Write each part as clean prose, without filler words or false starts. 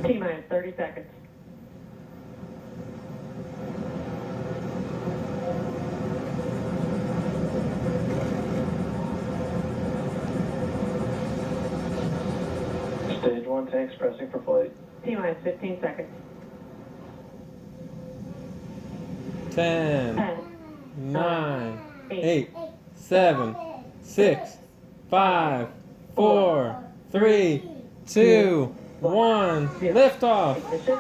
T-minus 30 seconds. Stage 1 tanks pressing for flight. T-minus 15 seconds. 10, 10, 9, 8, 8, 7, 6, 5, 4, 3, 2, 1. Liftoff. ignition.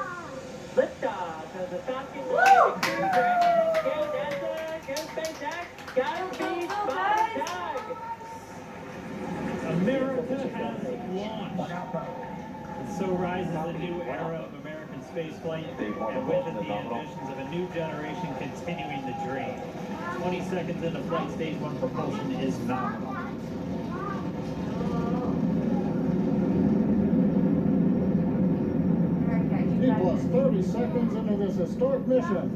Liftoff of the Falcon 9 Crew Dragon. Go NASA, go SpaceX, Godspeed, Spot Doug. America has launched. And so rises a new era of American spaceflight, and with it the ambitions of a new generation continuing the dream. 20 seconds into flight, stage 1 propulsion is nominal. Plus 30 seconds into this historic mission.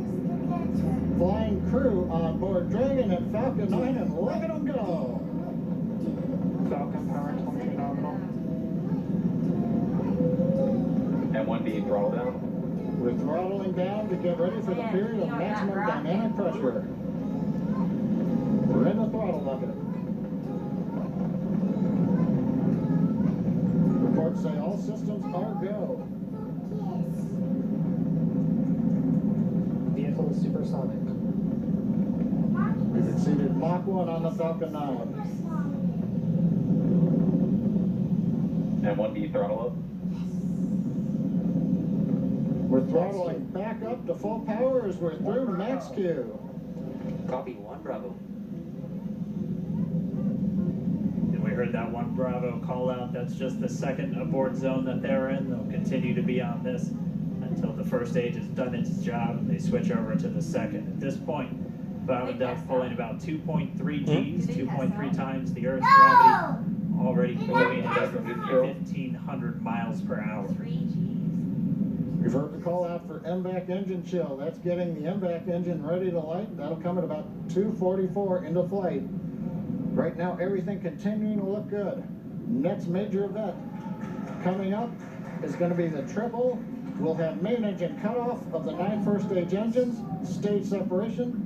Flying crew on board Dragon and Falcon 9 and letting them go. Falcon power 20 nominal. M1D throttle down. We're throttling down to get ready for the period of maximum dynamic pressure. We're in the throttle bucket. Reports say all systems are go. Vehicle is supersonic. We've exceeded Mach 1 on the Falcon 9. M1D throttle up. We're throttling back up to full power as we're through max Q. Copy 1 Bravo. And we heard that 1 Bravo call out. That's just the second abort zone that they're in. They'll continue to be on this until the first stage has done its job and they switch over to the second. At this point, Bob and Doug pulling about 2.3 Gs, 2.3 times the Earth's gravity, already moving at 1,500 miles per hour. We've heard the call out for MVAC engine chill. That's getting the MVAC engine ready to light. That'll come at about 2:44 into flight. Right now, everything continuing to look good. Next major event coming up is going to be the triple. We'll have main engine cutoff of the 9 first stage engines, stage separation,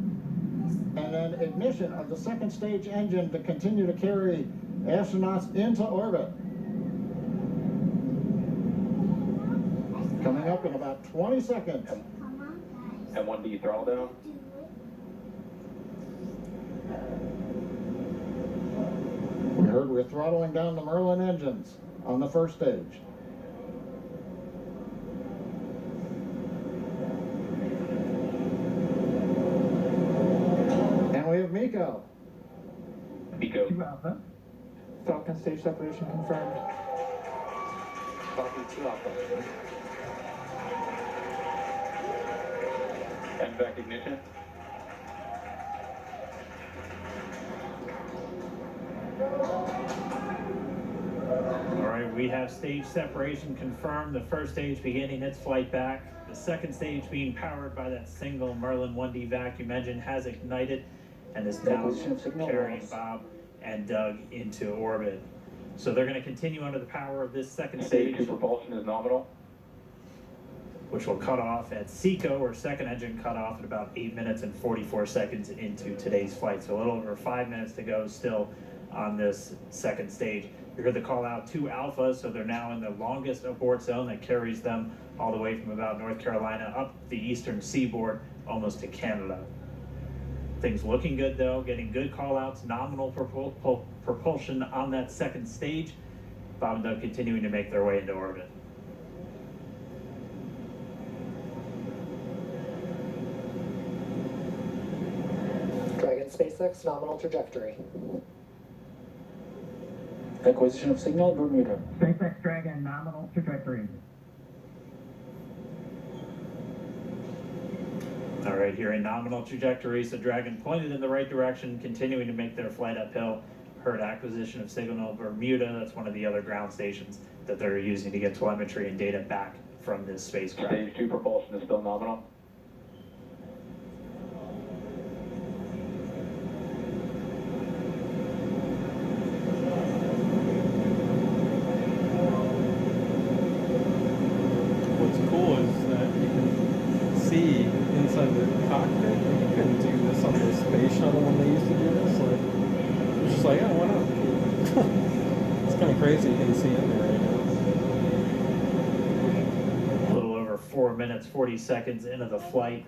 and then ignition of the second stage engine to continue to carry astronauts into orbit. Coming up in about 20 seconds. M1D throttle down. We heard we're throttling down the Merlin engines on the first stage. And we have Miko. Miko. Alpha. Falcon stage separation confirmed. Copy 2 Alpha. MVAC ignition. All right, we have stage separation confirmed. The first stage beginning its flight back. The second stage being powered by that single Merlin 1D vacuum engine has ignited and is now carrying Bob and Doug into orbit. So they're going to continue under the power of this second Stage stage, 2 propulsion is nominal. which will cut off at SECO, or second engine cut off at about 8 minutes and 44 seconds into today's flight. So a little over 5 minutes to go still on this second stage. You heard the call out to Alpha, so they're now in the longest abort zone that carries them all the way from about North Carolina up the eastern seaboard almost to Canada. Things looking good though, getting good call outs, nominal propulsion on that second stage. Bob and Doug continuing to make their way into orbit. Dragon SpaceX nominal trajectory. Acquisition of signal, Bermuda. SpaceX Dragon nominal trajectory. All right, here in nominal trajectory, so Dragon pointed in the right direction, continuing to make their flight uphill. Heard acquisition of signal Bermuda, that's one of the other ground stations that they're using to get telemetry and data back from this spacecraft. Stage 2 propulsion is still nominal. the cockpit. You couldn't do this on the space shuttle when they used to do this. Like, it's just like, oh, why not? It's kind of crazy. You can see in there right now. A little over 4 minutes, 40 seconds into the flight.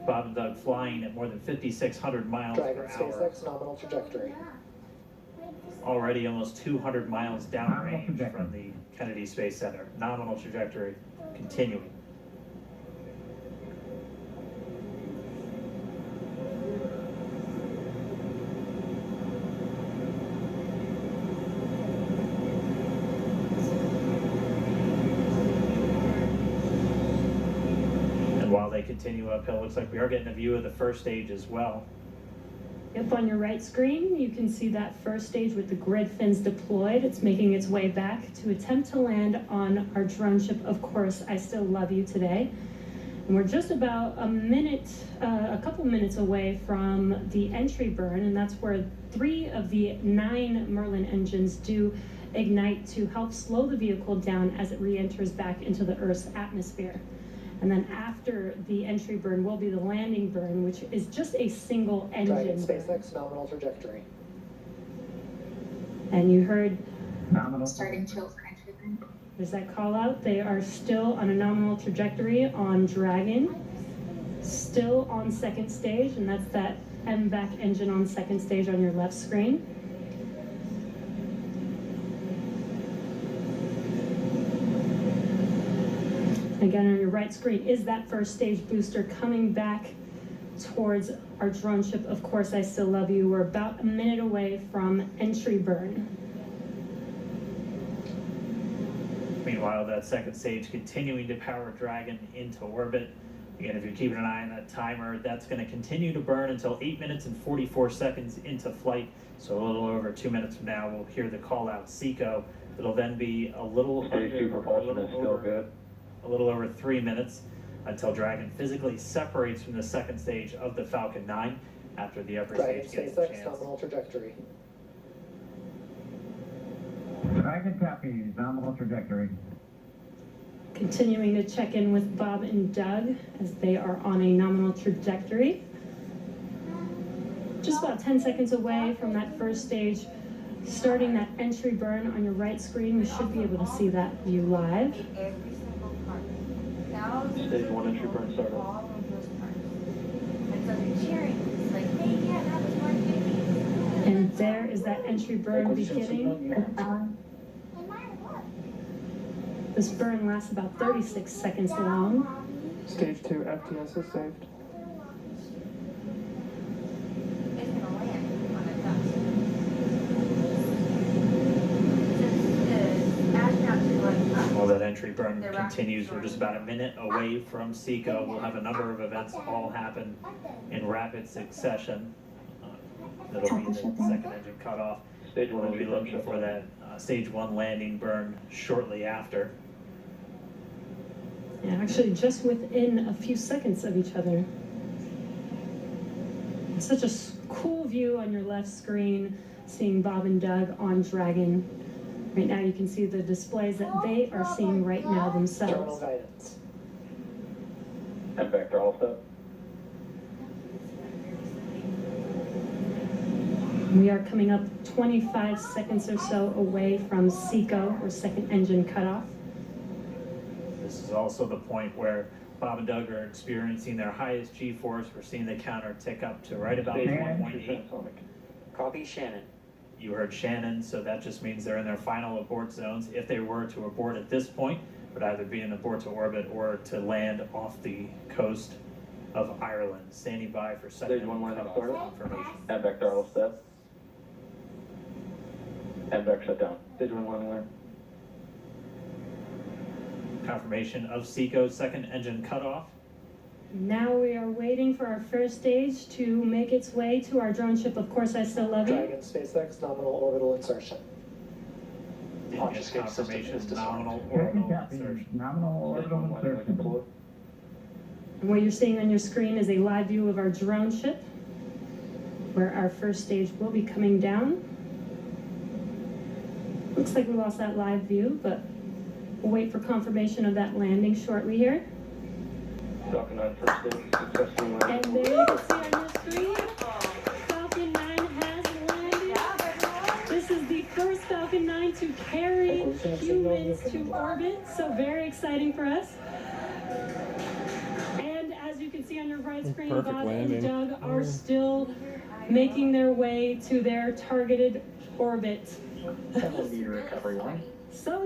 Bob and Doug flying at more than 5,600 miles Dragon per hour. SpaceX nominal trajectory. Already almost 200 miles downrange from the Kennedy Space Center. Nominal trajectory continuing. And while they continue uphill, looks like we are getting a view of the first stage as well. Up on your right screen, you can see that first stage with the grid fins deployed. It's making its way back to attempt to land on our drone ship, Of Course I Still Love You today. And we're just about a couple minutes away from the entry burn, and that's where 3 of the 9 Merlin engines do ignite to help slow the vehicle down as it re-enters back into the Earth's atmosphere. And then after the entry burn will be the landing burn, which is just a single Dragon engine. SpaceX nominal trajectory. And you heard Starting chill for entry burn. there's that call out. They are still on a nominal trajectory on Dragon, still on second stage, and that's that MVAC engine on second stage on your left screen. Again, on your right screen is that first stage booster coming back towards our drone ship, Of Course I Still Love You. We're about a minute away from entry burn. Meanwhile, that second stage continuing to power Dragon into orbit. Again, if you're keeping an eye on that timer, that's going to continue to burn until 8 minutes and 44 seconds into flight. So a little over 2 minutes from now, we'll hear the call out SECO. It'll then be a little Stage 2 propulsion is still good. a little over 3 minutes until Dragon physically separates from the second stage of the Falcon 9 after the upper Dragon stage gets a SpaceX chance. nominal trajectory. Dragon copies, nominal trajectory. Continuing to check in with Bob and Doug as they are on a nominal trajectory. Just about 10 seconds away from that first stage, starting that entry burn on your right screen. We should be able to see that view live. Every single part. Thousands Stage of 1 entry people, burn started. all of those parts. And so they're cheering. It's like, hey, yeah, that was 150. And there is that entry burn beginning. This burn lasts about 36 seconds long. Stage 2 FTS is saved. It's gonna land on a dust. Since the astronauts are going up, While that entry burn The rocket continues, we're storm. just about a minute away from SECO. We'll have a number of events all happen in rapid succession. That'll be the second engine cutoff. Stage 1 We'll be entry burn looking shut for down. that stage 1 landing burn shortly after. Yeah, actually just within a few seconds of each other. It's such a cool view on your left screen, seeing Bob and Doug on Dragon. Right now you can see the displays that they are seeing right now Terminal themselves. guidance. And back throttle step. We are coming up 25 seconds or so away from SECO, or second engine cutoff. This is also the point where Bob and Doug are experiencing their highest G-force. We're seeing the counter tick up to right about Stage 1 1.8. entry transonic. Copy Shannon. You heard Shannon, so that just means they're in their final abort zones. If they were to abort at this point, it would either be an abort to orbit or to land off the coast of Ireland. Standing by for second Stage 1 landing cutoff started. confirmation. And back throttle step. And back shut down. Stage 1 landing there. Confirmation of SECO's second engine cutoff. Now we are waiting for our first stage to make its way to our drone ship, Of Course I Still Love You. Dragon SpaceX nominal orbital insertion. Didn't Launch get escape system confirmation is of disarmed. nominal Dragon orbital copies, insertion. nominal Stage orbital 1 landing insertion. deployed. And what you're seeing on your screen is a live view of our drone ship, where our first stage will be coming down. Looks like we lost that live view, but we'll wait for confirmation of that landing shortly here. Falcon 9 first stage, successfully landed. And there you can see on your screen, Falcon 9 has landed. This is the first Falcon 9 to carry humans to orbit, so very exciting for us. And as you can see on your right screen, Perfect Bob landing. and Doug are still making their way to their targeted orbit. And we'll need recovery one. So